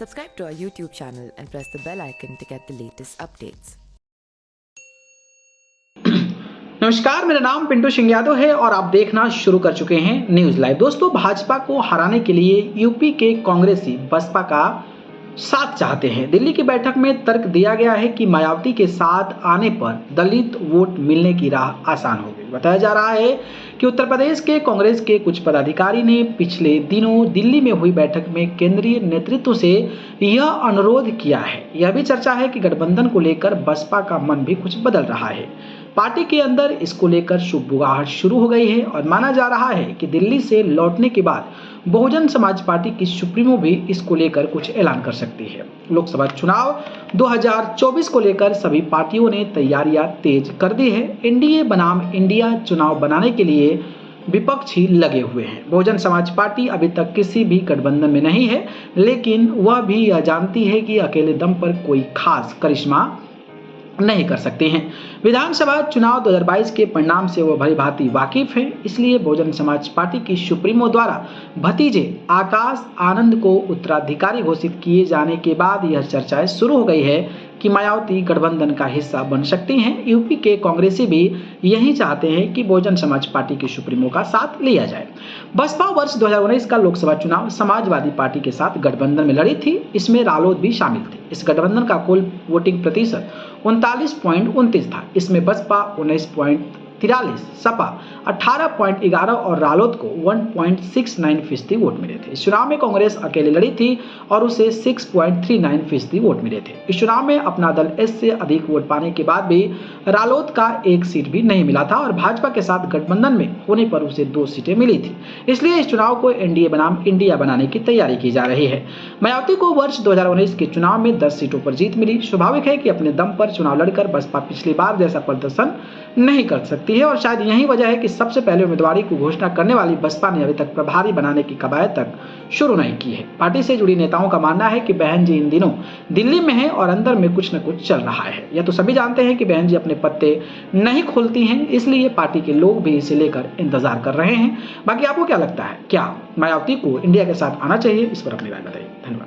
Subscribe to our YouTube channel and press the bell icon to get the latest updates. नमस्कार, मेरा नाम पिंटू सिंह यादव है और आप देखना शुरू कर चुके हैं न्यूज लाइव। दोस्तों, भाजपा को हराने के लिए यूपी के कांग्रेसी बसपा का साथ चाहते हैं। दिल्ली की बैठक में तर्क दिया गया है कि मायावती के साथ आने पर दलित वोट मिलने की राह आसान हो गई। बताया जा रहा है कि उत्तर प्रदेश के कांग्रेस के कुछ पदाधिकारी ने पिछले दिनों दिल्ली में हुई बैठक में केंद्रीय नेतृत्व से यह अनुरोध किया है। यह भी चर्चा है कि गठबंधन को लेकर बसपा का मन भी कुछ बदल रहा है। पार्टी के अंदर इसको लेकर शुभबुगाहट शुरू हो गई है और माना जा रहा है कि दिल्ली से लौटने के बाद बहुजन समाज पार्टी की सुप्रीमो भी इसको लेकर कुछ ऐलान कर सकती है। लोकसभा चुनाव 2024 को लेकर सभी पार्टियों ने तैयारियां तेज कर दी है। एनडीए बनाम इंडिया चुनाव बनाने के लिए विपक्षी लगे हुए हैं। बहुजन समाज पार्टी अभी तक किसी भी गठबंधन में नहीं है, लेकिन वह भी यह जानती है कि अकेले दम पर कोई खास करिश्मा नहीं कर सकते हैं। विधानसभा चुनाव 2022 के परिणाम से वो भली भांति वाकिफ है। इसलिए बहुजन समाज पार्टी की सुप्रीमो द्वारा भतीजे आकाश आनंद को उत्तराधिकारी घोषित किए जाने के बाद यह चर्चाएं शुरू हो गई है कि मायावती गठबंधन का हिस्सा बन सकती हैं। यूपी के कांग्रेसी भी यही चाहते हैं कि बहुजन समाज पार्टी की सुप्रीमो का साथ लिया जाए। बसपा वर्ष 2019 का लोकसभा चुनाव समाजवादी पार्टी के साथ गठबंधन में लड़ी थी। इसमें रालोद भी शामिल थे। इस गठबंधन का कुल वोटिंग प्रतिशत 39.29 था। इसमें बसपा 19.43, सपा 18.11 और रालोद को 1.69% वोट मिले थे। इस चुनाव में कांग्रेस अकेले लड़ी थी और उसे 6.39% वोट मिले थे। इस चुनाव में अपना दल एस से अधिक वोट पाने के बाद भी रालोद का एक सीट भी नहीं मिला था और भाजपा के साथ गठबंधन में होने पर उसे 2 सीटें मिली थी। इसलिए इस चुनाव को एनडीए बनाम इंडिया बनाने की तैयारी की जा रही है। मायावती को वर्ष 2019 के चुनाव में 10 सीटों पर जीत मिली। स्वाभाविक है कि अपने दम पर चुनाव लड़कर बसपा पिछली बार जैसा प्रदर्शन नहीं कर सकती है और शायद यही वजह है कि सबसे पहले उम्मीदवारी को घोषणा करने वाली बसपा ने अभी तक प्रभारी बनाने की कवायद तक शुरू नहीं की है। पार्टी से जुड़ी नेताओं का मानना है कि बहन जी इन दिनों दिल्ली में है और अंदर में कुछ न कुछ चल रहा है। यह तो सभी जानते हैं कि बहन जी अपने पत्ते नहीं खोलती हैं, इसलिए पार्टी के लोग भी इसे लेकर इंतजार कर रहे हैं। बाकी आपको क्या लगता है, क्या मायावती को इंडिया के साथ आना चाहिए? इस पर अपनी राय बताइए। धन्यवाद।